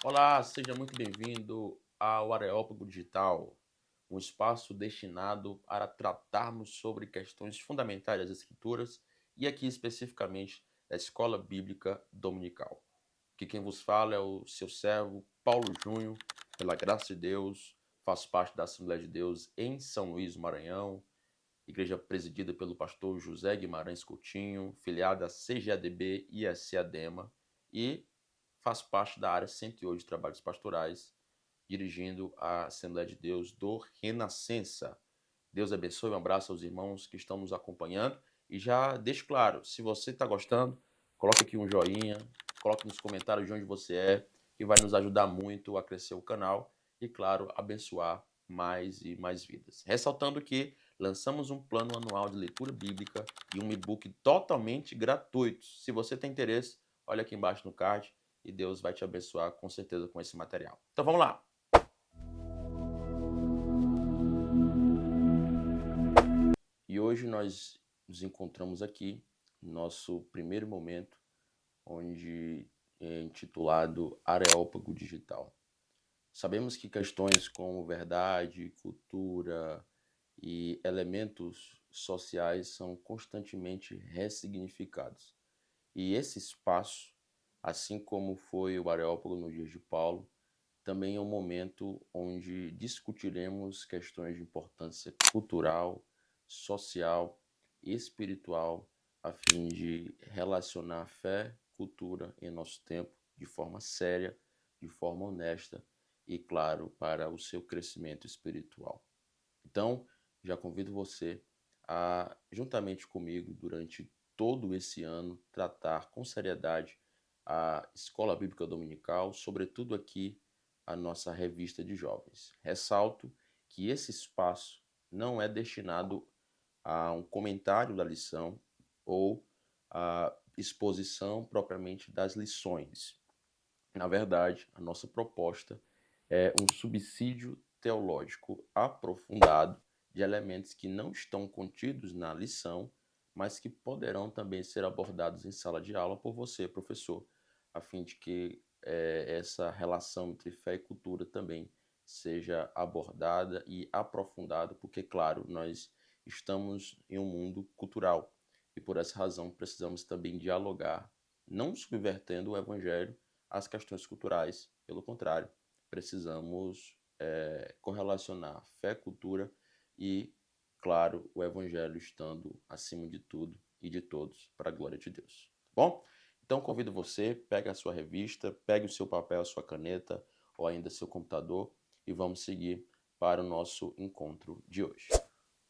Olá, seja muito bem-vindo ao Areópago Digital, um espaço destinado para tratarmos sobre questões fundamentais das Escrituras e aqui especificamente da Escola Bíblica Dominical. Aqui quem vos fala é o seu servo Paulo Júnior, pela graça de Deus, faço parte da Assembleia de Deus em São Luís, Maranhão, igreja presidida pelo pastor José Guimarães Coutinho, filiada a CGADB e a CEADEMA, e faz parte da área 108 de Trabalhos Pastorais, dirigindo a Assembleia de Deus do Renascença. Deus abençoe, um abraço aos irmãos que estão nos acompanhando. E já deixo claro, se você está gostando, coloque aqui um joinha, coloque nos comentários de onde você é, que vai nos ajudar muito a crescer o canal e, claro, abençoar mais e mais vidas. Ressaltando que lançamos um plano anual de leitura bíblica e um e-book totalmente gratuito. Se você tem interesse, olha aqui embaixo no card e Deus vai te abençoar com certeza com esse material. Então vamos lá. E hoje nós nos encontramos aqui, no nosso primeiro momento, onde é intitulado Areópago Digital. Sabemos que questões como verdade, cultura e elementos sociais são constantemente ressignificados. E esse espaço, assim como foi o Areópago no dia de Paulo, também é um momento onde discutiremos questões de importância cultural, social e espiritual, a fim de relacionar fé, cultura em nosso tempo de forma séria, de forma honesta e, claro, para o seu crescimento espiritual. Então, já convido você a, juntamente comigo, durante todo esse ano, tratar com seriedade a Escola Bíblica Dominical, sobretudo aqui a nossa revista de jovens. Ressalto que esse espaço não é destinado a um comentário da lição ou a exposição propriamente das lições. Na verdade, a nossa proposta é um subsídio teológico aprofundado de elementos que não estão contidos na lição, mas que poderão também ser abordados em sala de aula por você, professor, a fim de que essa relação entre fé e cultura também seja abordada e aprofundada, porque, claro, nós estamos em um mundo cultural e por essa razão precisamos também dialogar, não subvertendo o evangelho às questões culturais. Pelo contrário, precisamos correlacionar fé, cultura e, claro, o evangelho estando acima de tudo e de todos, para a glória de Deus. Tá bom? Então convido você, pegue a sua revista, pegue o seu papel, a sua caneta ou ainda seu computador e vamos seguir para o nosso encontro de hoje.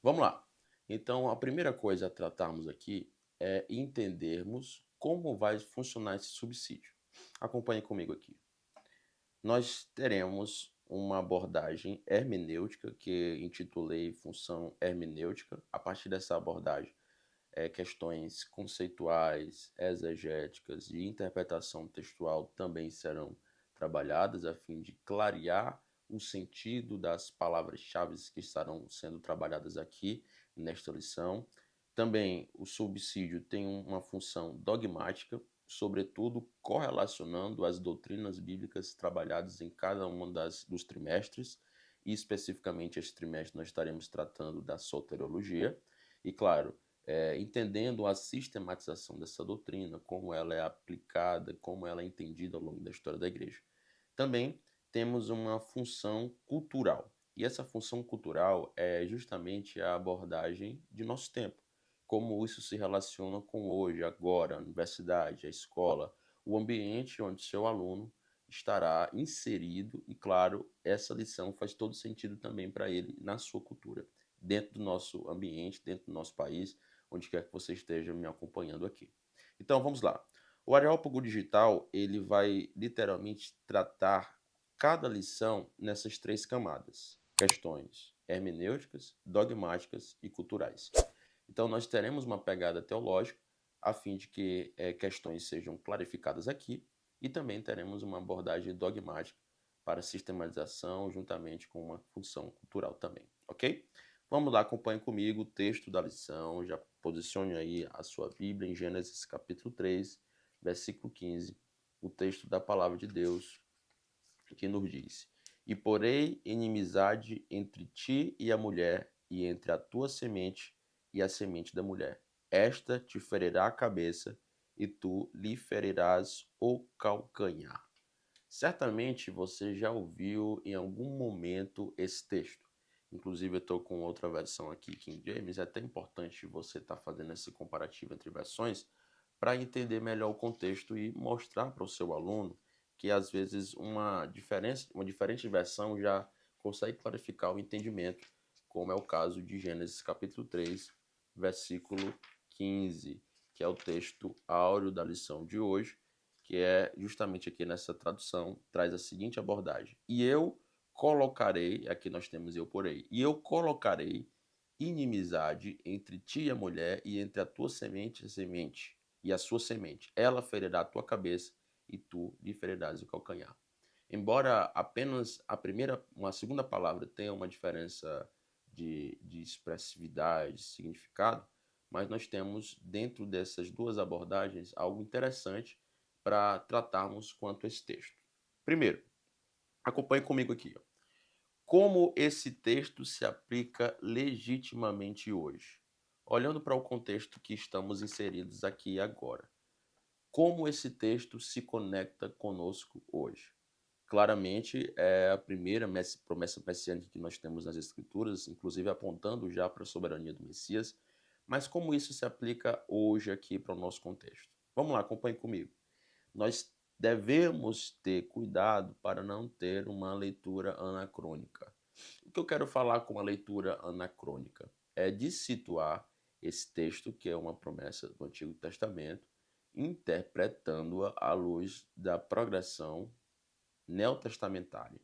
Vamos lá. Então, a primeira coisa a tratarmos aqui é entendermos como vai funcionar esse subsídio. Acompanhe comigo aqui. Nós teremos uma abordagem hermenêutica que intitulei Função Hermenêutica. A partir dessa abordagem, questões conceituais, exegéticas e interpretação textual também serão trabalhadas a fim de clarear o sentido das palavras-chave que estarão sendo trabalhadas aqui nesta lição. Também o subsídio tem uma função dogmática, sobretudo correlacionando as doutrinas bíblicas trabalhadas em cada um dos trimestres, e especificamente este trimestre nós estaremos tratando da soteriologia, e claro, entendendo a sistematização dessa doutrina, como ela é aplicada, como ela é entendida ao longo da história da igreja. Também temos uma função cultural, e essa função cultural é justamente a abordagem de nosso tempo, como isso se relaciona com hoje, agora, a universidade, a escola, o ambiente onde seu aluno estará inserido e, claro, essa lição faz todo sentido também para ele na sua cultura, dentro do nosso ambiente, dentro do nosso país, onde quer que você esteja me acompanhando aqui. Então, vamos lá. O Areópago Digital, ele vai literalmente tratar cada lição nessas três camadas: questões hermenêuticas, dogmáticas e culturais. Então, nós teremos uma pegada teológica, a fim de que questões sejam clarificadas aqui, e também teremos uma abordagem dogmática para sistematização, juntamente com uma função cultural também, ok? Vamos lá, acompanhe comigo o texto da lição, já posicione aí a sua Bíblia em Gênesis capítulo 3, versículo 15, o texto da palavra de Deus que nos diz: E porei inimizade entre ti e a mulher, e entre a tua semente e a semente da mulher. Esta te ferirá a cabeça, e tu lhe ferirás o calcanhar. Certamente você já ouviu em algum momento esse texto. Inclusive, eu estou com outra versão aqui, King James. É até importante você estar fazendo esse comparativo entre versões para entender melhor o contexto e mostrar para o seu aluno que, às vezes, uma diferente versão já consegue clarificar o entendimento, como é o caso de Gênesis capítulo 3, versículo 15, que é o texto áureo da lição de hoje, que é justamente aqui nessa tradução, traz a seguinte abordagem. E eu colocarei, aqui nós temos eu porei, e eu colocarei inimizade entre ti e a mulher, e entre a tua semente e a semente, e a sua semente. Ela ferirá a tua cabeça, e tu lhe ferirás o calcanhar. Embora apenas uma segunda palavra tenha uma diferença de expressividade, de significado, mas nós temos dentro dessas duas abordagens algo interessante para tratarmos quanto a esse texto. Primeiro, acompanhe comigo aqui. Ó. Como esse texto se aplica legitimamente hoje? Olhando para o contexto que estamos inseridos aqui e agora. Como esse texto se conecta conosco hoje? Claramente, é a primeira promessa messiânica que nós temos nas Escrituras, inclusive apontando já para a soberania do Messias. Mas como isso se aplica hoje aqui para o nosso contexto? Vamos lá, acompanhe comigo. Nós devemos ter cuidado para não ter uma leitura anacrônica. O que eu quero falar com uma leitura anacrônica é de situar esse texto, que é uma promessa do Antigo Testamento, interpretando-a à luz da progressão neotestamentária.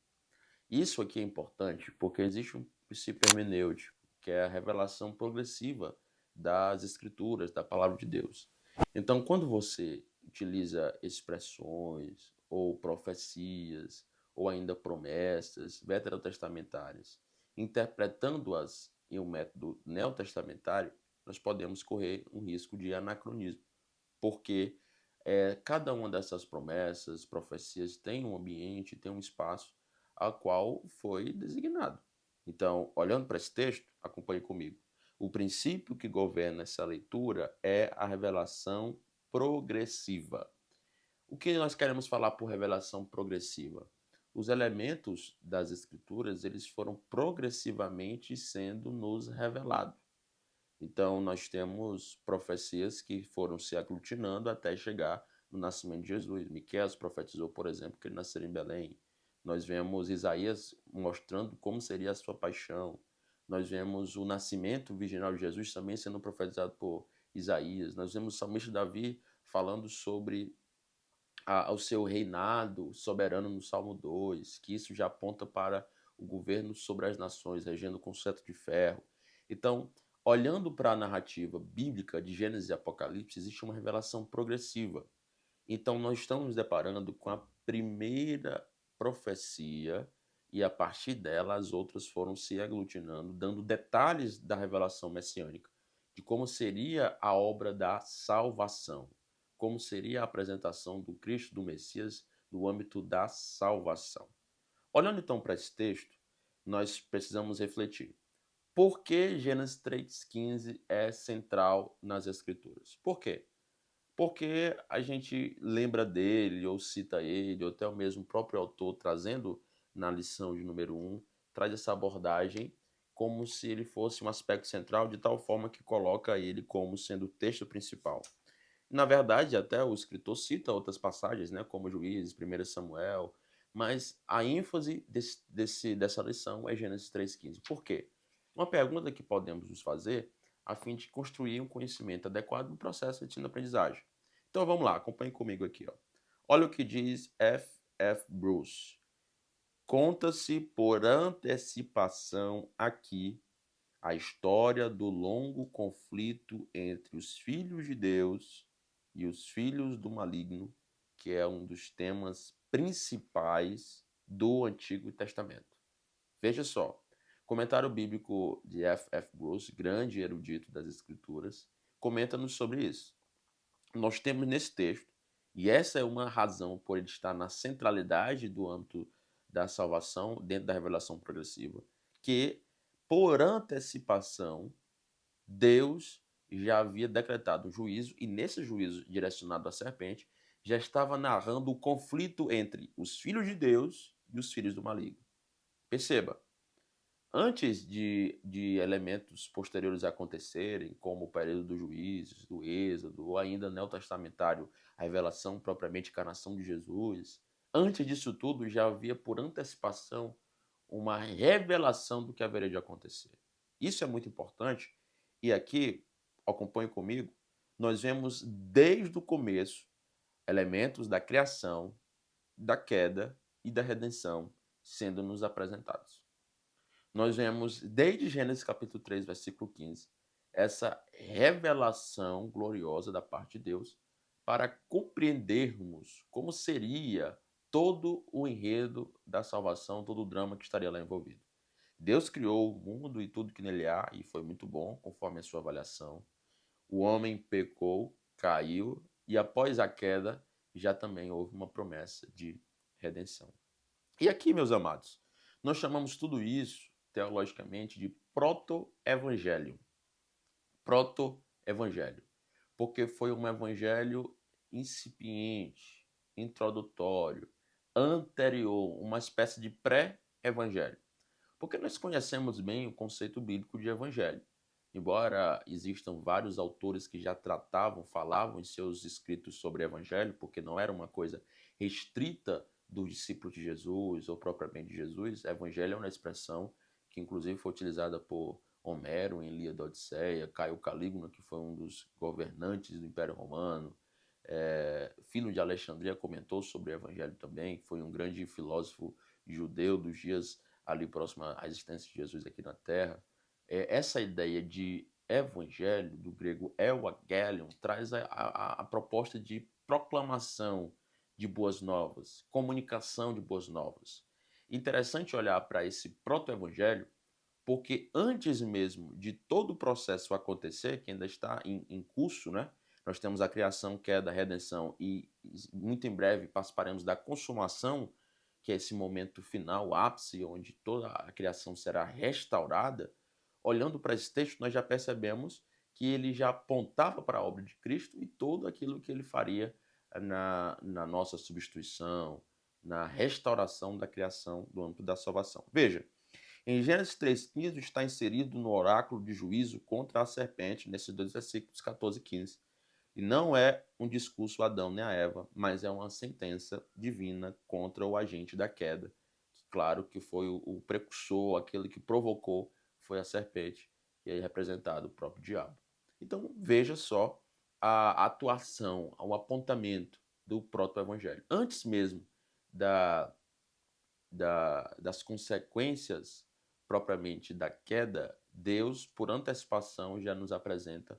Isso aqui é importante porque existe um princípio hermenêutico, que é a revelação progressiva das Escrituras, da Palavra de Deus. Então, quando você utiliza expressões ou profecias ou ainda promessas veterotestamentárias, interpretando-as em um método neotestamentário, nós podemos correr um risco de anacronismo, porque cada uma dessas promessas, profecias tem um ambiente, tem um espaço a qual foi designado. Então, olhando para esse texto, acompanhe comigo. O princípio que governa essa leitura é a revelação progressiva. O que nós queremos falar por revelação progressiva? Os elementos das escrituras, eles foram progressivamente sendo nos revelados. Então, nós temos profecias que foram se aglutinando até chegar no nascimento de Jesus. Miqueias profetizou, por exemplo, que ele nasceria em Belém. Nós vemos Isaías mostrando como seria a sua paixão. Nós vemos o nascimento virginal de Jesus também sendo profetizado por Isaías. Nós vemos o salmista Davi falando sobre o seu reinado soberano no Salmo 2, que isso já aponta para o governo sobre as nações, regendo com cetro de ferro. Então, olhando para a narrativa bíblica de Gênesis e Apocalipse, existe uma revelação progressiva. Então, nós estamos nos deparando com a primeira profecia e, a partir dela, as outras foram se aglutinando, dando detalhes da revelação messiânica, de como seria a obra da salvação, como seria a apresentação do Cristo, do Messias, no âmbito da salvação. Olhando então para esse texto, nós precisamos refletir. Por que Gênesis 3,15 é central nas Escrituras? Por quê? Porque a gente lembra dele, ou cita ele, ou até o mesmo próprio autor trazendo na lição de número 1, traz essa abordagem como se ele fosse um aspecto central, de tal forma que coloca ele como sendo o texto principal. Na verdade, até o escritor cita outras passagens, né, como Juízes, 1 Samuel, mas a ênfase dessa lição é Gênesis 3,15. Por quê? Uma pergunta que podemos nos fazer a fim de construir um conhecimento adequado no processo de ensino-aprendizagem. Então vamos lá, acompanhe comigo aqui. Ó. Olha o que diz F. F. Bruce. Conta-se por antecipação aqui a história do longo conflito entre os filhos de Deus e os filhos do maligno, que é um dos temas principais do Antigo Testamento. Veja só, comentário bíblico de F. F. Bruce, grande erudito das Escrituras, comenta-nos sobre isso. Nós temos nesse texto, e essa é uma razão por ele estar na centralidade do âmbito da salvação dentro da revelação progressiva, que, por antecipação, Deus já havia decretado um juízo, e nesse juízo direcionado à serpente, já estava narrando o conflito entre os filhos de Deus e os filhos do maligno. Perceba, antes de elementos posteriores acontecerem, como o período dos juízes, do êxodo, ou ainda neotestamentário, a revelação propriamente encarnação de Jesus, antes disso tudo já havia por antecipação uma revelação do que haveria de acontecer. Isso é muito importante, e aqui, acompanhe comigo, nós vemos desde o começo elementos da criação, da queda e da redenção sendo nos apresentados. Nós vemos desde Gênesis capítulo 3, versículo 15, essa revelação gloriosa da parte de Deus para compreendermos como seria todo o enredo da salvação, todo o drama que estaria lá envolvido. Deus criou o mundo e tudo que nele há, e foi muito bom, conforme a sua avaliação. O homem pecou, caiu, e após a queda, já também houve uma promessa de redenção. E aqui, meus amados, nós chamamos tudo isso, teologicamente, de proto-evangelho. Proto-evangelho. Porque foi um evangelho incipiente, introdutório, anterior, uma espécie de pré-evangelho. Porque nós conhecemos bem o conceito bíblico de evangelho. Embora existam vários autores que já tratavam, falavam em seus escritos sobre evangelho, porque não era uma coisa restrita dos discípulos de Jesus ou propriamente de Jesus, evangelho é uma expressão que inclusive foi utilizada por Homero em Ilíada da Odisseia, Caio Calígula, que foi um dos governantes do Império Romano, Filho de Alexandria comentou sobre o evangelho também, foi um grande filósofo judeu dos dias ali próximo à existência de Jesus aqui na Terra. Essa ideia de evangelho, do grego euangelion, traz a proposta de proclamação de boas novas, comunicação de boas novas. Interessante olhar para esse proto-evangelho, porque antes mesmo de todo o processo acontecer, que ainda está em curso, né? Nós temos a criação, queda, redenção, e muito em breve participaremos da consumação, que é esse momento final, ápice, onde toda a criação será restaurada. Olhando para esse texto, nós já percebemos que ele já apontava para a obra de Cristo e tudo aquilo que ele faria na nossa substituição, na restauração da criação do âmbito da salvação. Veja, em Gênesis 3,15 está inserido no oráculo de juízo contra a serpente, nesses dois versículos 14 e 15. E não é um discurso a Adão nem a Eva, mas é uma sentença divina contra o agente da queda. Claro que foi o precursor, aquele que provocou, foi a serpente, e aí representado o próprio diabo. Então veja só a atuação, o apontamento do proto-evangelho. Antes mesmo das consequências propriamente da queda, Deus, por antecipação, já nos apresenta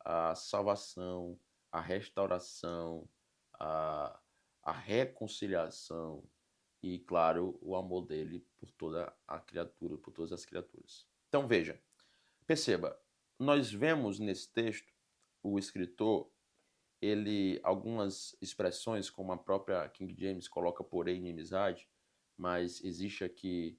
a salvação, a restauração, a reconciliação e, claro, o amor dele por toda a criatura, por todas as criaturas. Então veja, perceba, nós vemos nesse texto o escritor, algumas expressões, como a própria King James coloca porém inimizade, mas existe aqui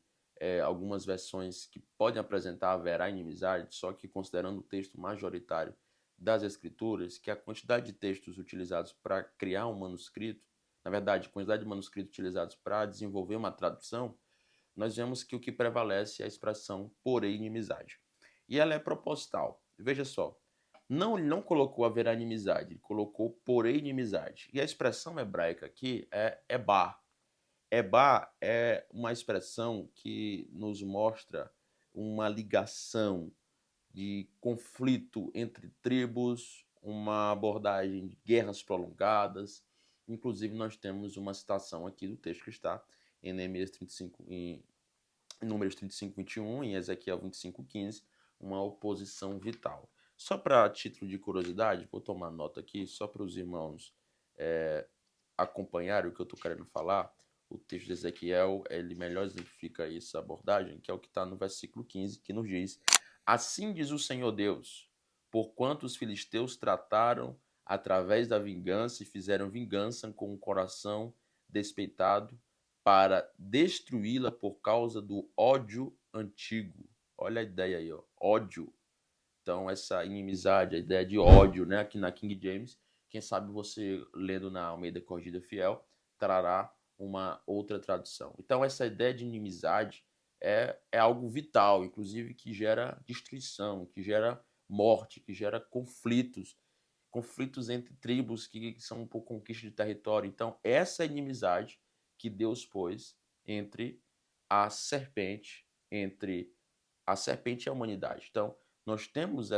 algumas versões que podem apresentar haverá inimizade, só que considerando o texto majoritário das escrituras, que a quantidade de textos utilizados para criar um manuscrito, na verdade, a quantidade de manuscritos utilizados para desenvolver uma tradução, nós vemos que o que prevalece é a expressão porém inimizade. E ela é proposital. Veja só, ele não colocou haverá inimizade, ele colocou porém inimizade. E a expressão hebraica aqui é ebá. Ebá é uma expressão que nos mostra uma ligação de conflito entre tribos, uma abordagem de guerras prolongadas. Inclusive, nós temos uma citação aqui do texto que está em Neemias 35, em Números 35, 21, em Ezequiel 25, 15, uma oposição vital. Só para título de curiosidade, vou tomar nota aqui, só para os irmãos acompanharem o que eu estou querendo falar. O texto de Ezequiel, ele melhor exemplifica essa abordagem, que é o que está no versículo 15, que nos diz: assim diz o Senhor Deus, porquanto os filisteus trataram através da vingança e fizeram vingança com o coração despeitado, para destruí-la por causa do ódio antigo. Olha a ideia aí, ó, ódio. Então, essa inimizade, a ideia de ódio, né, aqui na King James, quem sabe você lendo na Almeida Corrigida Fiel, trará uma outra tradução. Então, essa ideia de inimizade é algo vital, inclusive que gera destruição, que gera morte, que gera conflitos entre tribos que são por conquista de território. Então, essa inimizade que Deus pôs entre a serpente, entre a serpente e a humanidade. Então, nós temos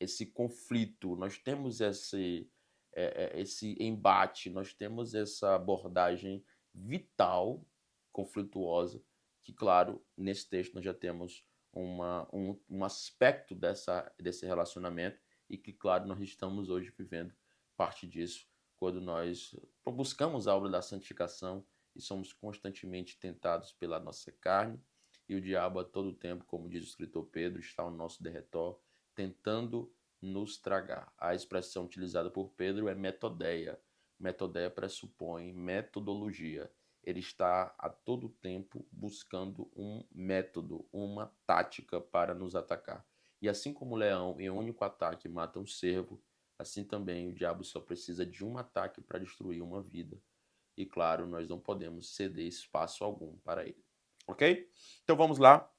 esse conflito, nós temos esse embate, nós temos essa abordagem vital, conflituosa, que, claro, nesse texto nós já temos um aspecto desse relacionamento e que, claro, nós estamos hoje vivendo parte disso quando nós buscamos a obra da santificação e somos constantemente tentados pela nossa carne, e o diabo a todo tempo, como diz o escritor Pedro, está ao nosso derredor, tentando nos tragar. A expressão utilizada por Pedro é metodeia. Metodeia pressupõe metodologia. Ele está a todo tempo buscando um método, uma tática para nos atacar. E assim como o leão, em um único ataque, mata um cervo, assim também o diabo só precisa de um ataque para destruir uma vida. E claro, nós não podemos ceder espaço algum para ele. Ok? Então vamos lá.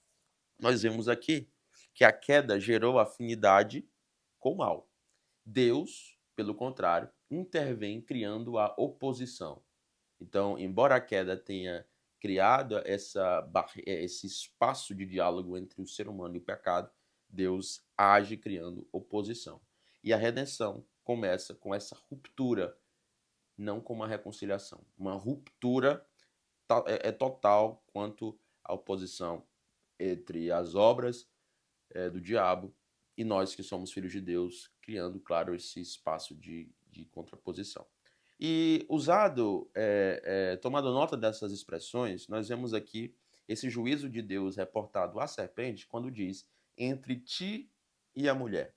Nós vemos aqui que a queda gerou afinidade com o mal. Deus, pelo contrário, intervém criando a oposição. Então, embora a queda tenha criado esse espaço de diálogo entre o ser humano e o pecado, Deus age criando oposição. E a redenção começa com essa ruptura, não com uma reconciliação. Uma ruptura é total quanto à oposição entre as obras do diabo e nós que somos filhos de Deus, criando, claro, esse espaço de contraposição. E tomando nota dessas expressões, nós vemos aqui esse juízo de Deus reportado à serpente quando diz entre ti e a mulher.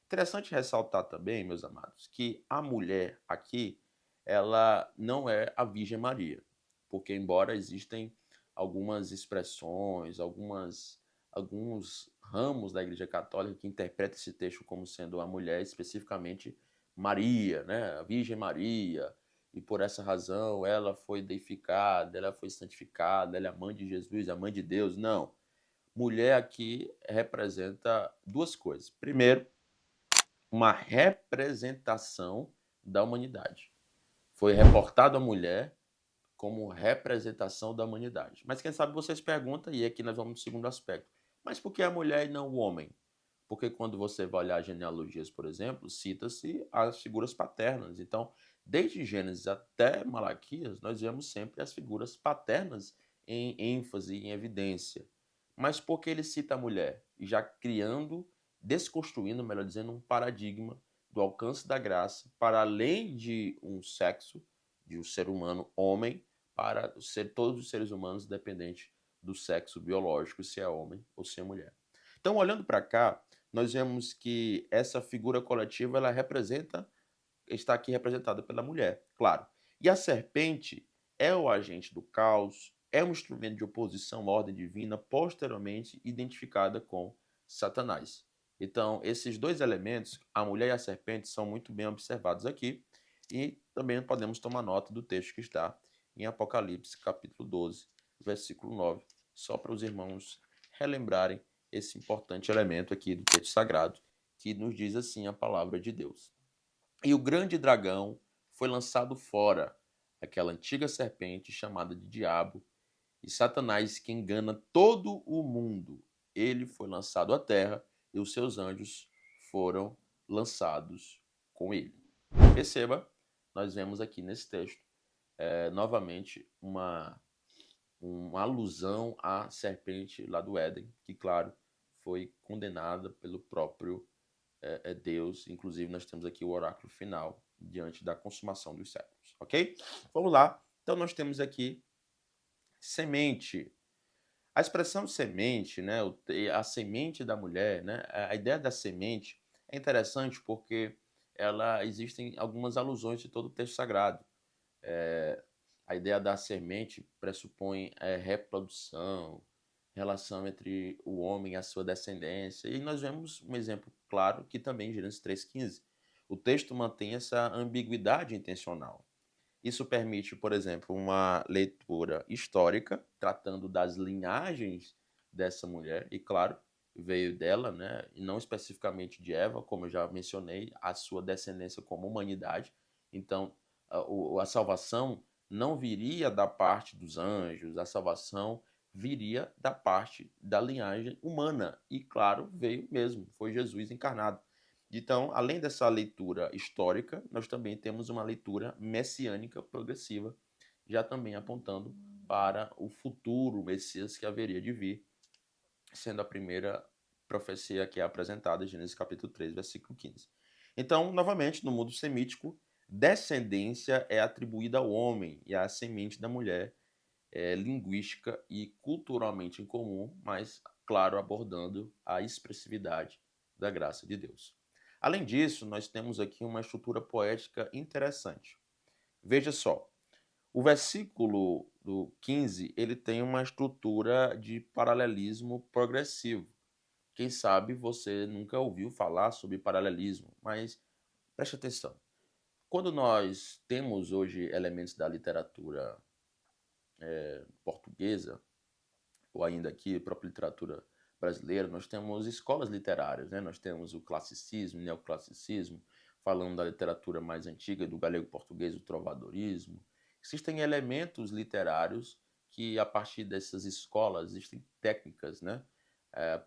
Interessante ressaltar também, meus amados, que a mulher aqui, ela não é a Virgem Maria, porque embora existem algumas expressões, alguns ramos da Igreja Católica que interpretam esse texto como sendo a mulher, especificamente Maria, né? A Virgem Maria, e por essa razão ela foi deificada, ela foi santificada, ela é a mãe de Jesus, a mãe de Deus. Não. Mulher aqui representa duas coisas. Primeiro, uma representação da humanidade. Foi reportado a mulher como representação da humanidade. Mas quem sabe vocês perguntam, e aqui nós vamos no segundo aspecto, mas por que a mulher e não o homem? Porque quando você vai olhar genealogias, por exemplo, cita-se as figuras paternas. Então, desde Gênesis até Malaquias, nós vemos sempre as figuras paternas em ênfase, em evidência. Mas por que ele cita a mulher? Já criando, desconstruindo, melhor dizendo, um paradigma do alcance da graça para além de um sexo, de um ser humano homem, para ser todos os seres humanos dependente do sexo biológico, se é homem ou se é mulher. Então, olhando para cá, nós vemos que essa figura coletiva ela está aqui representada pela mulher, claro. E a serpente é o agente do caos, é um instrumento de oposição à ordem divina, posteriormente identificada com Satanás. Então, esses dois elementos, a mulher e a serpente, são muito bem observados aqui, e também podemos tomar nota do texto que está em Apocalipse, capítulo 12, versículo 9, só para os irmãos relembrarem esse importante elemento aqui do texto sagrado, que nos diz assim a palavra de Deus. E o grande dragão foi lançado fora, aquela antiga serpente chamada de Diabo, e Satanás que engana todo o mundo. Ele foi lançado à terra e os seus anjos foram lançados com ele. Perceba, nós vemos aqui nesse texto, novamente, uma alusão à serpente lá do Éden, que, claro, foi condenada pelo próprio Deus. Inclusive, nós temos aqui o oráculo final diante da consumação dos séculos, ok? Vamos lá. Então, nós temos aqui semente. A expressão semente, né, a semente da mulher, né, a ideia da semente é interessante porque existem algumas alusões de todo o texto sagrado. A ideia da semente pressupõe reprodução, relação entre o homem e a sua descendência. E nós vemos um exemplo claro que também em Gênesis 3,15. O texto mantém essa ambiguidade intencional. Isso permite, por exemplo, uma leitura histórica, tratando das linhagens dessa mulher, e claro, veio dela, né? E não especificamente de Eva, como eu já mencionei, a sua descendência como humanidade. Então, a salvação não viria da parte dos anjos, a salvação viria da parte da linhagem humana. E claro, veio mesmo, foi Jesus encarnado. Então, além dessa leitura histórica, nós também temos uma leitura messiânica progressiva, já também apontando para o futuro Messias que haveria de vir, sendo a primeira profecia que é apresentada em Gênesis capítulo 3, versículo 15. Então, novamente, no mundo semítico, descendência é atribuída ao homem e à semente da mulher, linguística e culturalmente incomum, mas, claro, abordando a expressividade da graça de Deus. Além disso, nós temos aqui uma estrutura poética interessante. Veja só, o versículo do 15, ele tem uma estrutura de paralelismo progressivo. Quem sabe você nunca ouviu falar sobre paralelismo, mas preste atenção. Quando nós temos hoje elementos da literatura portuguesa, ou ainda aqui, a própria literatura brasileira, nós temos escolas literárias, né? Nós temos o classicismo, o neoclassicismo, falando da literatura mais antiga, do galego-português, o trovadorismo. Existem elementos literários que, a partir dessas escolas, existem técnicas, né?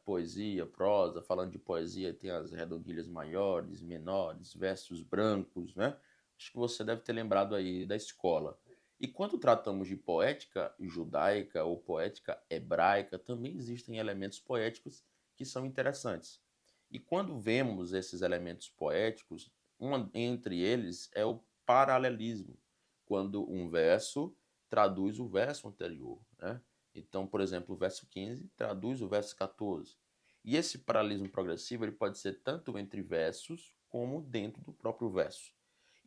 Poesia, prosa, falando de poesia, tem as redondilhas maiores, menores, versos brancos, né? Acho que você deve ter lembrado aí da escola. E quando tratamos de poética judaica ou poética hebraica, também existem elementos poéticos que são interessantes. E quando vemos esses elementos poéticos, entre eles é o paralelismo, quando um verso traduz o verso anterior, né? Então, por exemplo, o verso 15 traduz o verso 14. E esse paralelismo progressivo ele pode ser tanto entre versos como dentro do próprio verso.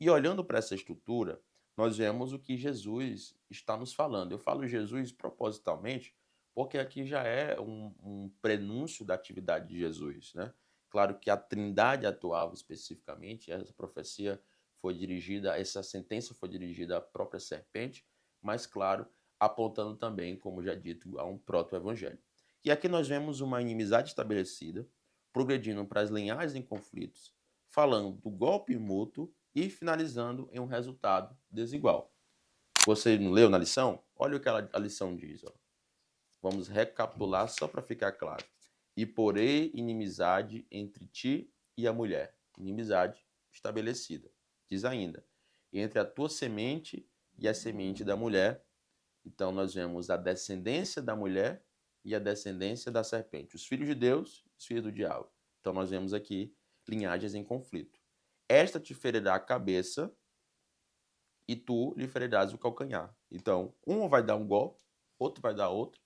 E olhando para essa estrutura, nós vemos o que Jesus está nos falando. Eu falo Jesus propositalmente, porque aqui já é um prenúncio da atividade de Jesus, né? Claro que a Trindade atuava especificamente, essa profecia foi dirigida, essa sentença foi dirigida à própria serpente, mas claro, apontando também, como já dito, a um proto-evangelho. E aqui nós vemos uma inimizade estabelecida, progredindo para as linhagens em conflitos, falando do golpe mútuo e finalizando em um resultado desigual. Você não leu na lição? Olha o que a lição diz. Ó. Vamos recapitular só para ficar claro. E porei inimizade entre ti e a mulher. Inimizade estabelecida. Diz ainda, entre a tua semente e a semente da mulher. Então nós vemos a descendência da mulher e a descendência da serpente. Os filhos de Deus e os filhos do diabo. Então nós vemos aqui linhagens em conflito. Esta te ferirá a cabeça e tu lhe ferirás o calcanhar. Então, um vai dar um golpe, outro vai dar outro,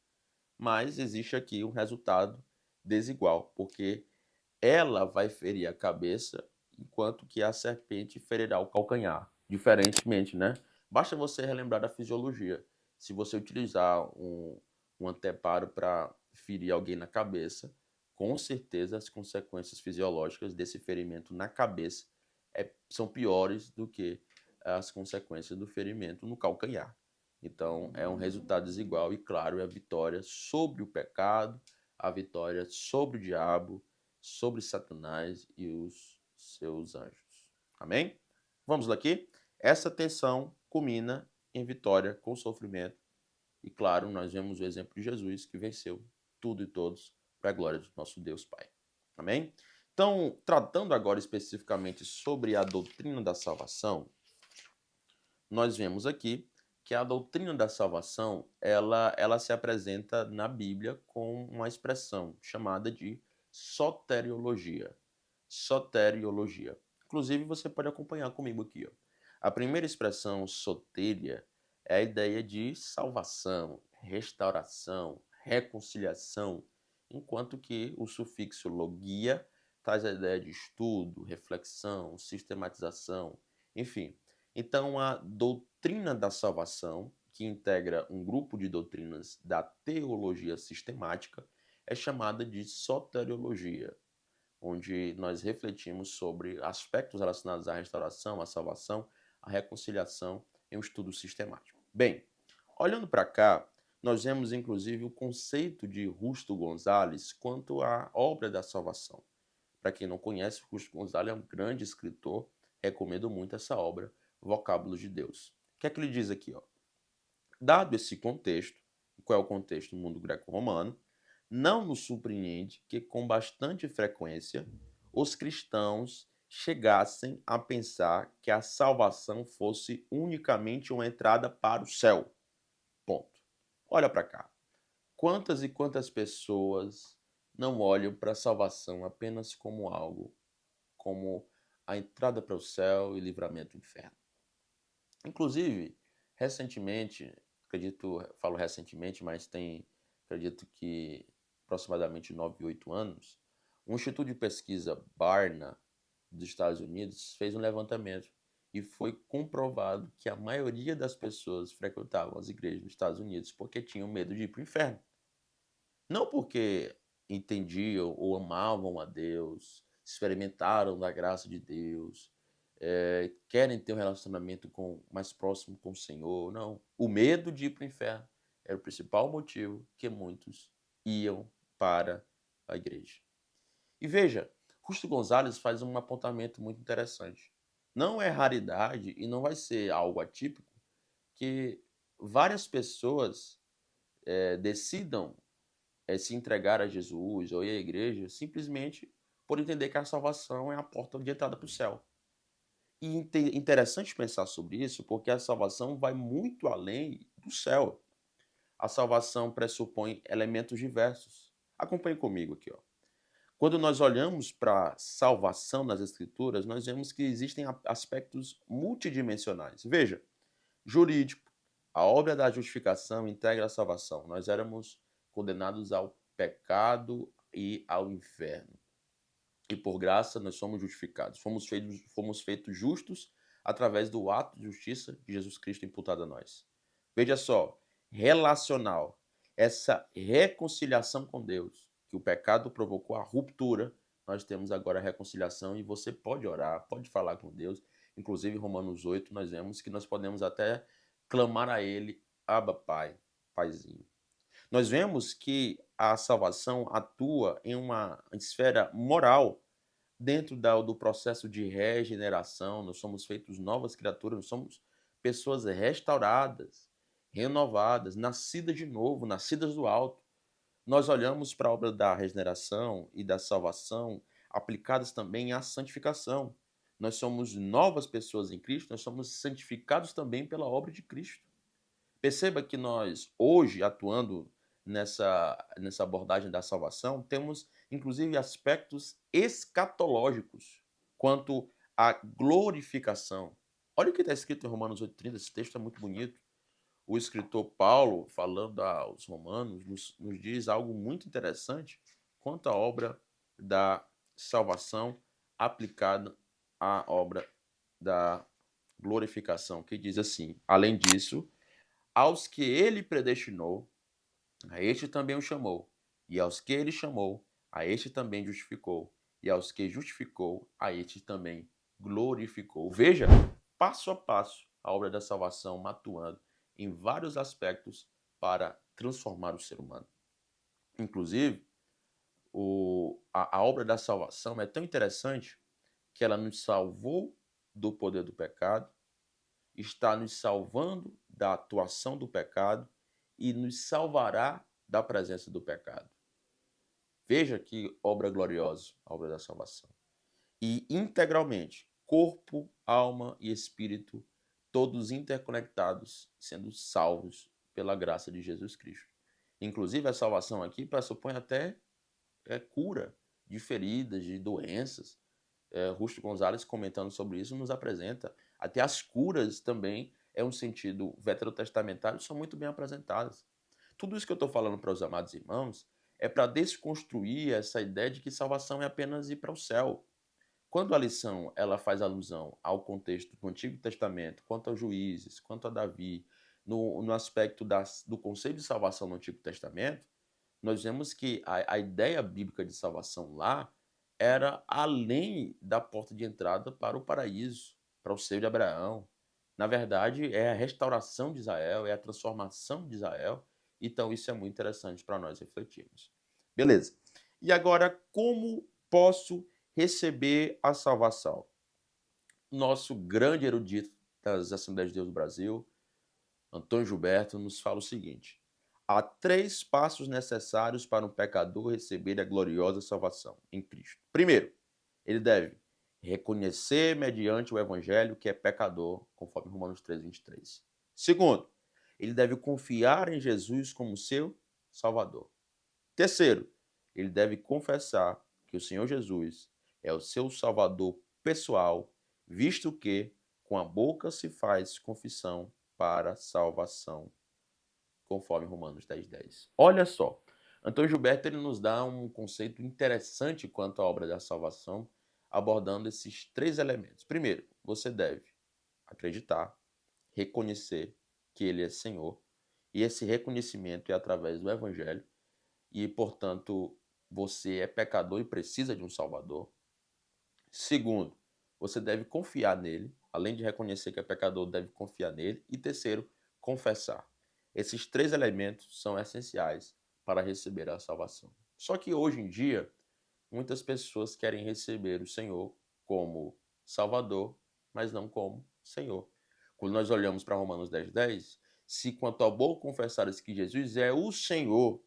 mas existe aqui um resultado desigual, porque ela vai ferir a cabeça, enquanto que a serpente ferirá o calcanhar. Diferentemente, né? Basta você relembrar da fisiologia. Se você utilizar um anteparo para ferir alguém na cabeça, com certeza as consequências fisiológicas desse ferimento na cabeça são piores do que as consequências do ferimento no calcanhar. Então, é um resultado desigual e, claro, é a vitória sobre o pecado, a vitória sobre o diabo, sobre Satanás e os seus anjos. Amém? Vamos aqui? Essa tensão culmina em vitória com sofrimento. E, claro, nós vemos o exemplo de Jesus que venceu tudo e todos para a glória do nosso Deus Pai. Amém? Então, tratando agora especificamente sobre a doutrina da salvação, nós vemos aqui que a doutrina da salvação, ela se apresenta na Bíblia com uma expressão chamada de soteriologia. Soteriologia. Inclusive, você pode acompanhar comigo aqui. Ó. A primeira expressão, soteria, é a ideia de salvação, restauração, reconciliação, enquanto que o sufixo logia traz a ideia de estudo, reflexão, sistematização, enfim. Então, a doutrina da salvação, que integra um grupo de doutrinas da teologia sistemática, é chamada de soteriologia, onde nós refletimos sobre aspectos relacionados à restauração, à salvação, à reconciliação em um estudo sistemático. Bem, olhando para cá, nós vemos inclusive o conceito de Justo Gonzalez quanto à obra da salvação. Para quem não conhece, Justo Gonzalez é um grande escritor, recomendo muito essa obra, Vocábulos de Deus. O que é que ele diz aqui? Ó? Dado esse contexto, qual é o contexto do mundo greco-romano, não nos surpreende que, com bastante frequência, os cristãos chegassem a pensar que a salvação fosse unicamente uma entrada para o céu. Ponto. Olha para cá. Quantas e quantas pessoas não olham para a salvação apenas como algo, como a entrada para o céu e livramento do inferno? Inclusive, recentemente, falo recentemente, mas acredito que aproximadamente 9, 8 anos, um instituto de pesquisa Barna dos Estados Unidos fez um levantamento e foi comprovado que a maioria das pessoas frequentavam as igrejas nos Estados Unidos porque tinham medo de ir para o inferno. Não porque entendiam ou amavam a Deus, experimentaram da graça de Deus, querem ter um relacionamento mais próximo com o Senhor. Não. O medo de ir para o inferno era o principal motivo que muitos iam para a igreja. E veja, Justo Gonzalez faz um apontamento muito interessante. Não é raridade e não vai ser algo atípico que várias pessoas decidam se entregar a Jesus ou ir à igreja simplesmente por entender que a salvação é a porta de entrada para o céu. E interessante pensar sobre isso, porque a salvação vai muito além do céu. A salvação pressupõe elementos diversos. Acompanhe comigo aqui. Ó. Quando nós olhamos para salvação nas Escrituras, nós vemos que existem aspectos multidimensionais. Veja, jurídico, a obra da justificação integra a salvação. Nós éramos condenados ao pecado e ao inferno. E por graça nós somos justificados. Fomos feitos justos através do ato de justiça de Jesus Cristo imputado a nós. Veja só, relacional, essa reconciliação com Deus, que o pecado provocou a ruptura, nós temos agora a reconciliação e você pode orar, pode falar com Deus. Inclusive, em Romanos 8, nós vemos que nós podemos até clamar a Ele, Abba Pai, Paizinho. Nós vemos que a salvação atua em uma esfera moral dentro do processo de regeneração. Nós somos feitos novas criaturas, nós somos pessoas restauradas, renovadas, nascidas de novo, nascidas do alto. Nós olhamos para a obra da regeneração e da salvação aplicadas também à santificação. Nós somos novas pessoas em Cristo, nós somos santificados também pela obra de Cristo. Perceba que nós, hoje, atuando nessa abordagem da salvação, temos inclusive aspectos escatológicos quanto à glorificação. Olha o que está escrito em Romanos 8,30, esse texto é muito bonito. O escritor Paulo, falando aos romanos, nos diz algo muito interessante quanto à obra da salvação aplicada à obra da glorificação, que diz assim: além disso, aos que ele predestinou, a este também o chamou. E aos que ele chamou, a este também justificou. E aos que justificou, a este também glorificou. Veja, passo a passo, a obra da salvação atuando em vários aspectos para transformar o ser humano. Inclusive, a obra da salvação é tão interessante que ela nos salvou do poder do pecado, está nos salvando da atuação do pecado e nos salvará da presença do pecado. Veja que obra gloriosa, a obra da salvação. E integralmente, corpo, alma e espírito, todos interconectados, sendo salvos pela graça de Jesus Cristo. Inclusive, a salvação aqui pressupõe até cura de feridas, de doenças. Justo Gonzalez, comentando sobre isso, nos apresenta até as curas também, é um sentido veterotestamentário, são muito bem apresentadas. Tudo isso que eu estou falando para os amados irmãos é para desconstruir essa ideia de que salvação é apenas ir para o céu. Quando a lição ela faz alusão ao contexto do Antigo Testamento, quanto aos juízes, quanto a Davi, no aspecto do conceito de salvação no Antigo Testamento, nós vemos que a ideia bíblica de salvação lá era além da porta de entrada para o paraíso, para o seio de Abraão. Na verdade, é a restauração de Israel, é a transformação de Israel. Então, isso é muito interessante para nós refletirmos. Beleza. E agora, como posso receber a salvação? Nosso grande erudito das Assembleias de Deus do Brasil, Antônio Gilberto, nos fala o seguinte: há 3 passos necessários para um pecador receber a gloriosa salvação em Cristo. Primeiro, ele deve reconhecer mediante o evangelho que é pecador, conforme Romanos 3:23. Segundo, ele deve confiar em Jesus como seu Salvador. Terceiro, ele deve confessar que o Senhor Jesus é o seu Salvador pessoal, visto que com a boca se faz confissão para salvação, conforme Romanos 10:10. Olha só, Antônio Gilberto ele nos dá um conceito interessante quanto à obra da salvação, abordando esses 3 elementos. Primeiro, você deve acreditar, reconhecer que ele é Senhor, e esse reconhecimento é através do evangelho, e, portanto, você é pecador e precisa de um Salvador. Segundo, você deve confiar nele, além de reconhecer que é pecador, deve confiar nele. E terceiro, confessar. Esses 3 elementos são essenciais para receber a salvação. Só que hoje em dia, muitas pessoas querem receber o Senhor como Salvador, mas não como Senhor. Quando nós olhamos para Romanos 10:10, se quanto ao bom confessares que Jesus é o Senhor.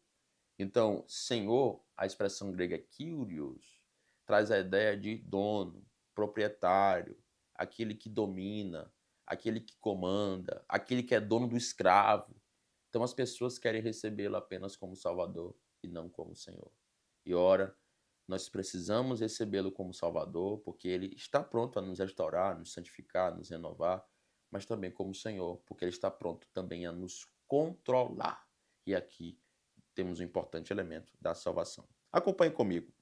Então, Senhor, a expressão grega Kyrios, traz a ideia de dono, proprietário, aquele que domina, aquele que comanda, aquele que é dono do escravo. Então, as pessoas querem recebê-lo apenas como Salvador e não como Senhor. E ora, nós precisamos recebê-lo como Salvador, porque ele está pronto a nos restaurar, nos santificar, nos renovar, mas também como Senhor, porque ele está pronto também a nos controlar. E aqui temos um importante elemento da salvação. Acompanhe comigo.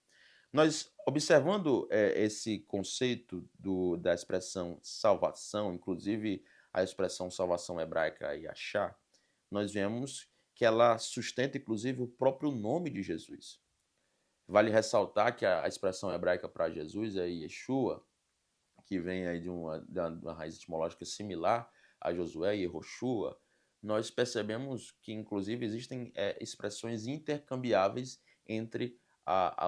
Nós, observando esse conceito da expressão salvação, inclusive a expressão salvação hebraica Yashá, nós vemos que ela sustenta, inclusive, o próprio nome de Jesus. Vale ressaltar que a expressão hebraica para Jesus é Yeshua, que vem aí de uma raiz etimológica similar a Josué e Yehoshua. Nós percebemos que, inclusive, existem expressões intercambiáveis entre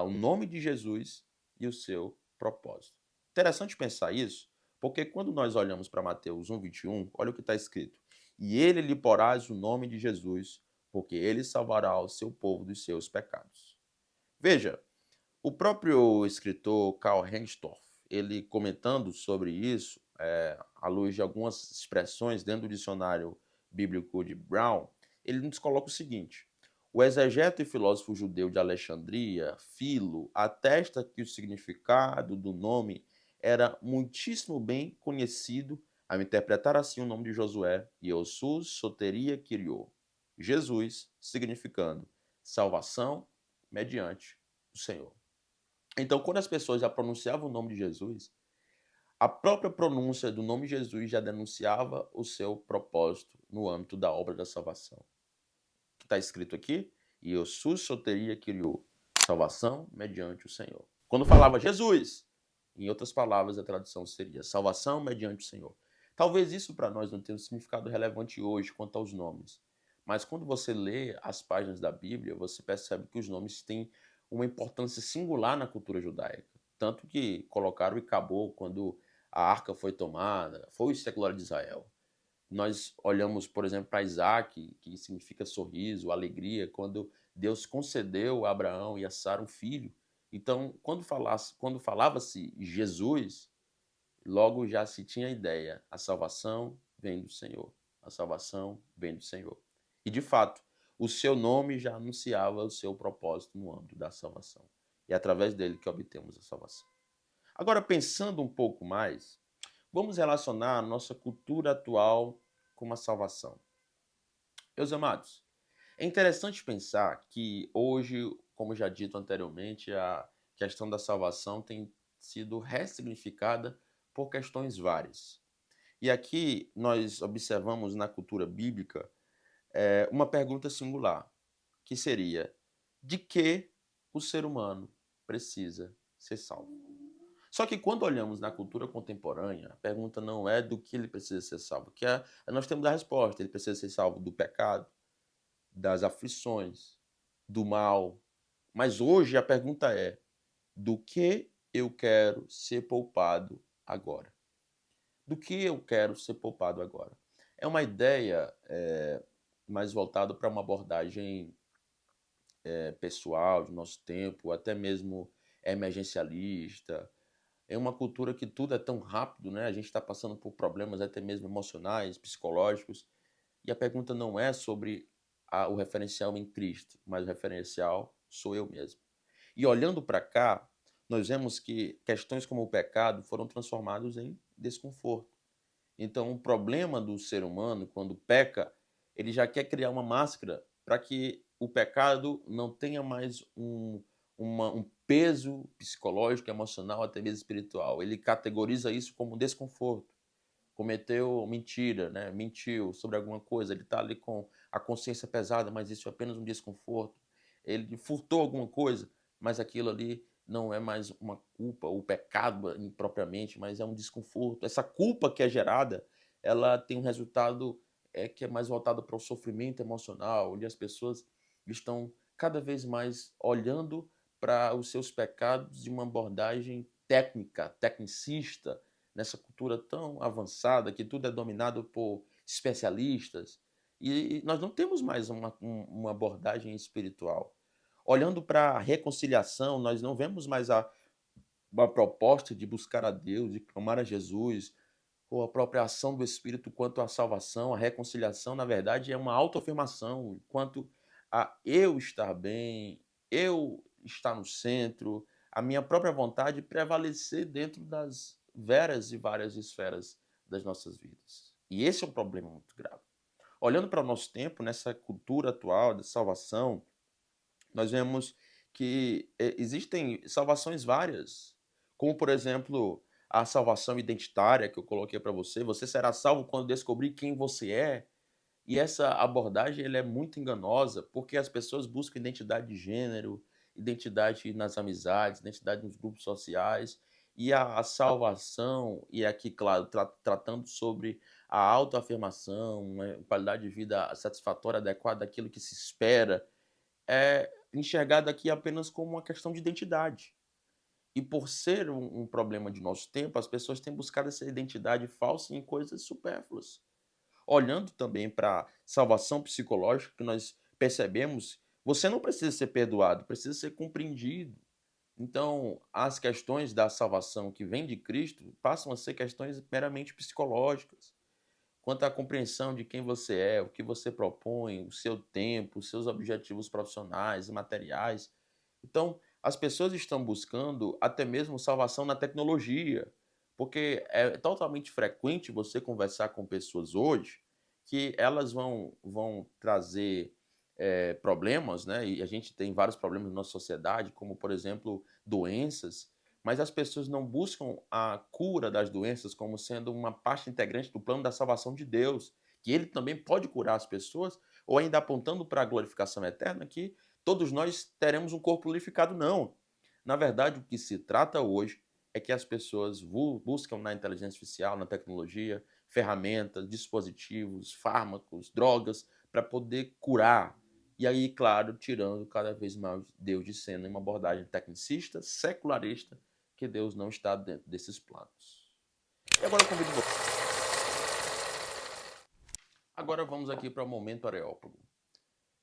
o nome de Jesus e o seu propósito. Interessante pensar isso, porque quando nós olhamos para Mateus 1:21, olha o que está escrito: e ele lhe porás o nome de Jesus, porque ele salvará o seu povo dos seus pecados. Veja, o próprio escritor Karl Reinsdorf, ele comentando sobre isso, à luz de algumas expressões dentro do dicionário bíblico de Brown, ele nos coloca o seguinte: o exegeta e filósofo judeu de Alexandria, Filo, atesta que o significado do nome era muitíssimo bem conhecido ao interpretar assim o nome de Josué, Iosus Soteria Kyrios, Jesus, significando salvação mediante o Senhor. Então, quando as pessoas já pronunciavam o nome de Jesus, a própria pronúncia do nome Jesus já denunciava o seu propósito no âmbito da obra da salvação. Que está escrito aqui, e eu soteria criou salvação mediante o Senhor. Quando falava Jesus, em outras palavras, a tradução seria salvação mediante o Senhor. Talvez isso para nós não tenha um significado relevante hoje quanto aos nomes. Mas quando você lê as páginas da Bíblia, você percebe que os nomes têm uma importância singular na cultura judaica. Tanto que colocaram e acabou quando a arca foi tomada, foi o glória de Israel. Nós olhamos, por exemplo, para Isaac, que significa sorriso, alegria, quando Deus concedeu a Abraão e a Sara um filho. Então, quando falava-se Jesus, logo já se tinha a ideia, a salvação vem do Senhor. A salvação vem do Senhor. E, de fato, o seu nome já anunciava o seu propósito no âmbito da salvação. E é através dele que obtemos a salvação. Agora, pensando um pouco mais, vamos relacionar a nossa cultura atual com a salvação. Meus amados, é interessante pensar que hoje, como já dito anteriormente, a questão da salvação tem sido ressignificada por questões várias. E aqui nós observamos na cultura bíblica uma pergunta singular, que seria: de que o ser humano precisa ser salvo? Só que quando olhamos na cultura contemporânea, a pergunta não é do que ele precisa ser salvo, nós temos a resposta: ele precisa ser salvo do pecado, das aflições, do mal. Mas hoje a pergunta é: do que eu quero ser poupado agora? Do que eu quero ser poupado agora? É uma ideia mais voltada para uma abordagem pessoal, do nosso tempo, até mesmo emergencialista. É uma cultura que tudo é tão rápido, né? A gente está passando por problemas até mesmo emocionais, psicológicos, e a pergunta não é sobre o referencial em Cristo, mas o referencial sou eu mesmo. E olhando para cá, nós vemos que questões como o pecado foram transformados em desconforto. Então, o problema do ser humano, quando peca, ele já quer criar uma máscara para que o pecado não tenha mais um peso psicológico, emocional, até mesmo espiritual. Ele categoriza isso como desconforto. Cometeu mentira, né? Mentiu sobre alguma coisa, ele está ali com a consciência pesada, mas isso é apenas um desconforto. Ele furtou alguma coisa, mas aquilo ali não é mais uma culpa, o pecado propriamente, mas é um desconforto. Essa culpa que é gerada, ela tem um resultado que é mais voltado para o sofrimento emocional, onde as pessoas estão cada vez mais olhando para os seus pecados de uma abordagem técnica, tecnicista, nessa cultura tão avançada que tudo é dominado por especialistas e nós não temos mais uma abordagem espiritual. Olhando para a reconciliação, nós não vemos mais uma proposta de buscar a Deus, de clamar a Jesus, ou a própria ação do Espírito quanto à salvação, a reconciliação, na verdade, é uma autoafirmação quanto a eu estar bem, eu estar no centro, a minha própria vontade prevalecer dentro das veras e várias esferas das nossas vidas. E esse é um problema muito grave. Olhando para o nosso tempo, nessa cultura atual de salvação, nós vemos que existem salvações várias, como por exemplo a salvação identitária que eu coloquei para você. Você será salvo quando descobrir quem você é. E essa abordagem ela é muito enganosa, porque as pessoas buscam identidade de gênero, identidade nas amizades, identidade nos grupos sociais, e a salvação, e aqui, claro, tratando sobre a autoafirmação, uma qualidade de vida satisfatória, adequada àquilo que se espera, é enxergada aqui apenas como uma questão de identidade. E por ser um problema de nosso tempo, as pessoas têm buscado essa identidade falsa em coisas supérfluas. Olhando também para a salvação psicológica, que nós percebemos, você não precisa ser perdoado, precisa ser compreendido. Então, as questões da salvação que vem de Cristo passam a ser questões meramente psicológicas quanto à compreensão de quem você é, o que você propõe, o seu tempo, os seus objetivos profissionais e materiais. Então, as pessoas estão buscando até mesmo salvação na tecnologia, porque é totalmente frequente você conversar com pessoas hoje que elas vão trazer problemas, né? E a gente tem vários problemas na nossa sociedade, como, por exemplo, doenças, mas as pessoas não buscam a cura das doenças como sendo uma parte integrante do plano da salvação de Deus, que ele também pode curar as pessoas, ou ainda apontando para a glorificação eterna, que todos nós teremos um corpo glorificado. Não. Na verdade, o que se trata hoje é que as pessoas buscam na inteligência artificial, na tecnologia, ferramentas, dispositivos, fármacos, drogas, para poder curar. E aí, claro, tirando cada vez mais Deus de cena em uma abordagem tecnicista, secularista, que Deus não está dentro desses planos. E agora eu convido você. Agora vamos aqui para o momento Areópago.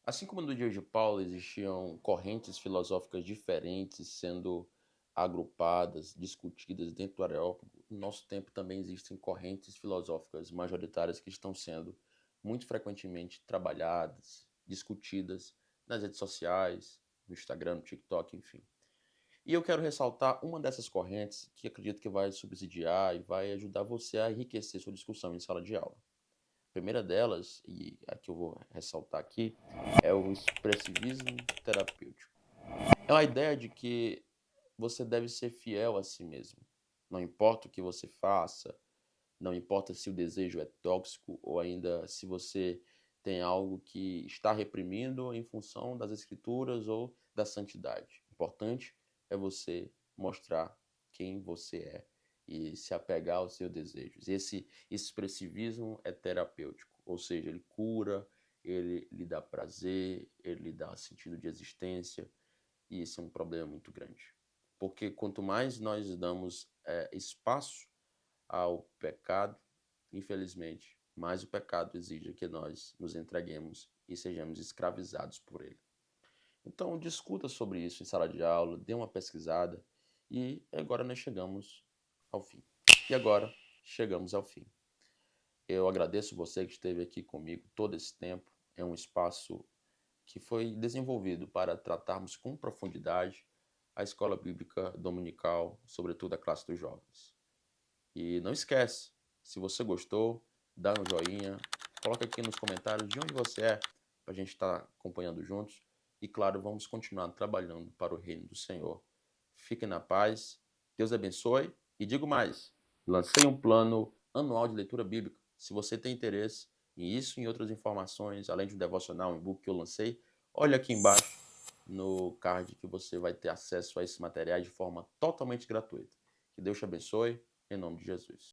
Assim como no dia de Paulo existiam correntes filosóficas diferentes sendo agrupadas, discutidas dentro do Areópago, no nosso tempo também existem correntes filosóficas majoritárias que estão sendo muito frequentemente trabalhadas, discutidas nas redes sociais, no Instagram, no TikTok, enfim. E eu quero ressaltar uma dessas correntes que acredito que vai subsidiar e vai ajudar você a enriquecer sua discussão em sala de aula. A primeira delas, e a que eu vou ressaltar aqui, é o expressivismo terapêutico. É uma ideia de que você deve ser fiel a si mesmo. Não importa o que você faça, não importa se o desejo é tóxico ou ainda se você tem algo que está reprimindo em função das escrituras ou da santidade. O importante é você mostrar quem você é e se apegar aos seus desejos. Esse expressivismo é terapêutico, ou seja, ele cura, ele lhe dá prazer, ele lhe dá sentido de existência, e esse é um problema muito grande. Porque quanto mais nós damos espaço ao pecado, infelizmente, mais o pecado exige que nós nos entreguemos e sejamos escravizados por ele. Então, discuta sobre isso em sala de aula, dê uma pesquisada e agora nós chegamos ao fim. E agora chegamos ao fim. Eu agradeço você que esteve aqui comigo todo esse tempo. É um espaço que foi desenvolvido para tratarmos com profundidade a escola bíblica dominical, sobretudo a classe dos jovens. E não esquece, se você gostou, dá um joinha, coloca aqui nos comentários de onde você é, para a gente estar acompanhando juntos. E claro, vamos continuar trabalhando para o reino do Senhor. Fiquem na paz, Deus abençoe. E digo mais, lancei um plano anual de leitura bíblica. Se você tem interesse em isso e em outras informações, além de um devocional, um e-book que eu lancei, olha aqui embaixo no card que você vai ter acesso a esses materiais de forma totalmente gratuita. Que Deus te abençoe, em nome de Jesus.